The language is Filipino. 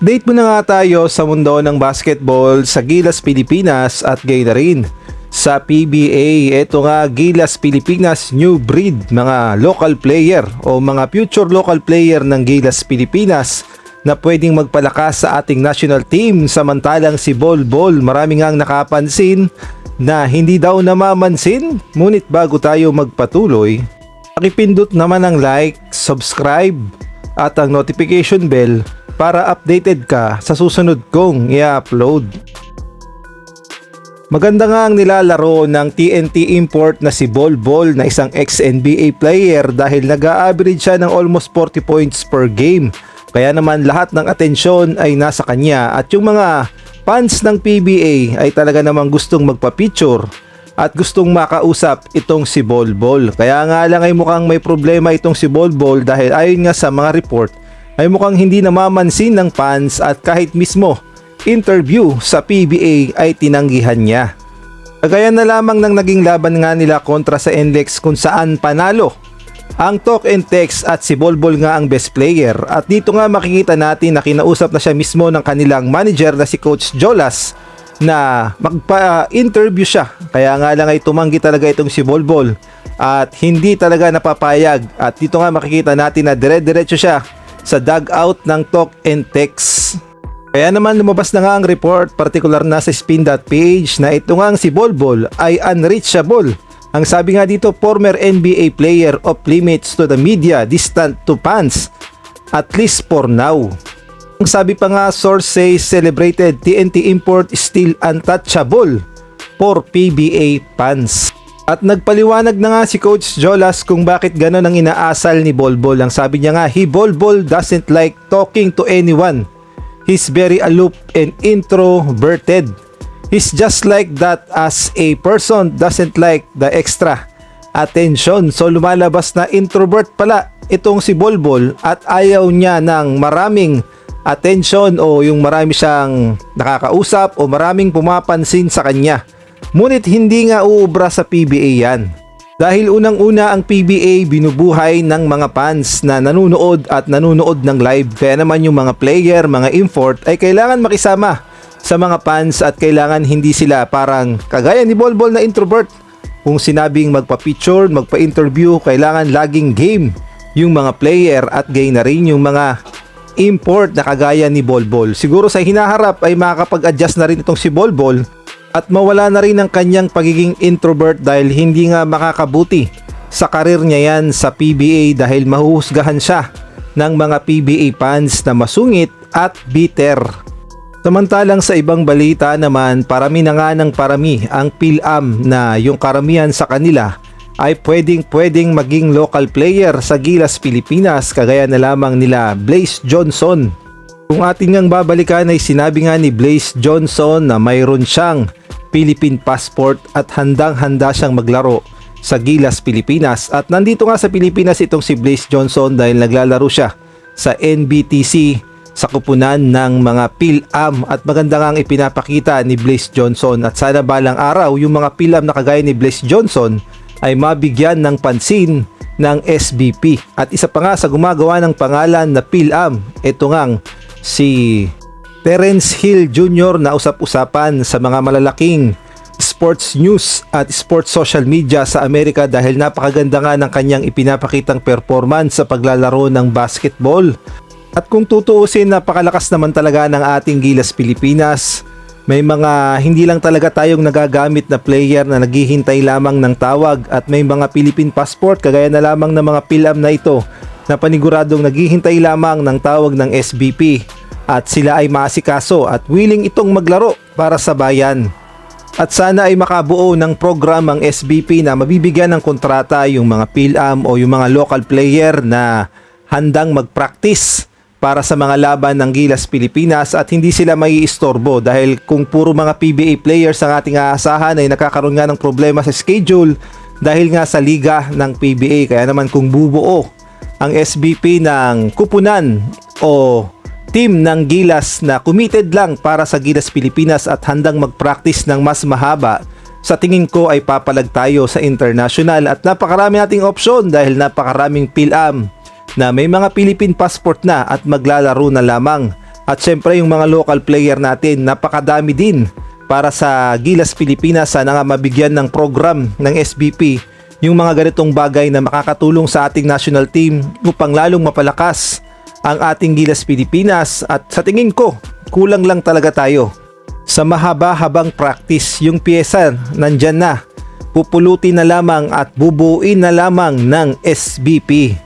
Update muna nga tayo sa mundo ng basketball sa Gilas Pilipinas at gayon na rin sa PBA. Ito nga, Gilas Pilipinas new breed, mga local player o mga future local player ng Gilas Pilipinas na pwedeng magpalakas sa ating national team. Samantalang si Bol Bol, marami ngang nakapansin na hindi daw namamansin. Ngunit bago tayo magpatuloy, pakipindot naman ang like, subscribe at ang notification bell para updated ka sa susunod kong i-upload. Maganda nga ang nilalaro ng TNT import na si Bol Bol na isang ex-NBA player dahil nag-a-average siya ng almost 40 points per game. Kaya naman lahat ng atensyon ay nasa kanya at yung mga fans ng PBA ay talaga namang gustong magpa-picture at gustong makausap itong si Bol Bol. Kaya nga lang ay mukhang may problema itong si Bol Bol dahil ayon nga sa mga report ay mukhang hindi namamansin ng fans at kahit mismo interview sa PBA ay tinanggihan niya. Kagaya na lamang ng naging laban nga nila kontra sa NLEX kung saan panalo ang Talk and Text at si Bol Bol nga ang best player. At dito nga makikita natin na kinausap na siya mismo ng kanilang manager na si Coach Jolas na magpa-interview siya. Kaya nga lang ay tumanggi talaga itong si Bol Bol at hindi talaga napapayag. At dito nga makikita natin na dire-diretso siya sa dugout ng Talk and Text. Kaya naman lumabas na nga ang report, particular na sa spin.ph, na ito nga si Bol Bol ay unreachable. Ang sabi nga dito, former NBA player off limits to the media, distant to fans, at least for now. Ang sabi pa nga, source says celebrated TNT import still untouchable for PBA fans. At nagpaliwanag na nga si Coach Jolas kung bakit gano'n ang inaasal ni Bol Bol. Ang sabi niya nga, Bol Bol doesn't like talking to anyone. He's very aloof and introverted. He's just like that as a person, doesn't like the extra attention. So lumalabas na introvert pala itong si Bol Bol at ayaw niya ng maraming attention o yung marami siyang nakakausap o maraming pumapansin sa kanya. Ngunit hindi nga uubra sa PBA yan. Dahil unang-una ang PBA binubuhay ng mga fans na nanunood at nanunood ng live. Kaya naman yung mga player, mga import ay kailangan makisama sa mga fans at kailangan hindi sila parang kagaya ni Bol Bol na introvert. Kung sinabing magpa-picture, magpa-interview, kailangan laging game yung mga player at gayon na rin yung mga import na kagaya ni Bol Bol. Siguro sa hinaharap ay makakapag-adjust na rin itong si Bol Bol at mawala na rin ang kanyang pagiging introvert dahil hindi nga makakabuti sa karir niya yan sa PBA dahil mahuhusgahan siya ng mga PBA fans na masungit at bitter. Samantalang sa ibang balita naman, parami na nga ng parami ang PhilAm na yung karamihan sa kanila ay pwedeng maging local player sa Gilas Pilipinas kagaya na lamang nila Blaze Johnson. Kung ating ngang babalikan ay sinabi nga ni Blaze Johnson na mayroon siyang Philippine passport at handang-handa siyang maglaro sa Gilas Pilipinas. At nandito nga sa Pilipinas itong si Blaze Johnson dahil naglalaro siya sa NBTC sa kupunan ng mga PhilAm at maganda nga ang ipinapakita ni Blaze Johnson at sana balang araw yung mga PhilAm na kagaya ni Blaze Johnson ay mabigyan ng pansin ng SBP. At isa pa nga sa gumagawa ng pangalan na PhilAm, ito ngang si Terence Hill Jr. na usap-usapan sa mga malalaking sports news at sports social media sa Amerika dahil napakaganda nga ng kanyang ipinapakitang performance sa paglalaro ng basketball. At kung tutuusin, napakalakas naman talaga ng ating Gilas Pilipinas. May mga hindi lang talaga tayong nagagamit na player na naghihintay lamang ng tawag at may mga Philippine passport kagaya na lamang ng mga PhilAm na ito na paniguradong naghihintay lamang ng tawag ng SBP at sila ay maasikaso at willing itong maglaro para sa bayan. At sana ay makabuo ng program ang SBP na mabibigyan ng kontrata yung mga PhilAm o yung mga local player na handang mag-practice para sa mga laban ng Gilas Pilipinas at hindi sila maiistorbo dahil kung puro mga PBA players ang ating aasahan ay nakakaroon nga ng problema sa schedule dahil nga sa liga ng PBA. Kaya naman kung bubuo ang SBP ng kupunan o team ng Gilas na committed lang para sa Gilas Pilipinas at handang mag-practice ng mas mahaba, sa tingin ko ay papalag tayo sa international at napakarami nating opsyon dahil napakaraming PhilAm na may mga Philippine passport na at maglalaro na lamang At syempre yung mga local player natin, napakadami din para sa Gilas Pilipinas. Sana nga mabigyan ng program ng SBP yung mga ganitong bagay na makakatulong sa ating national team upang lalong mapalakas ang ating Gilas Pilipinas. At sa tingin ko, kulang lang talaga tayo sa mahaba-habang practice. Yung pyesa nandyan na, pupulutin na lamang at bubuin na lamang ng SBP.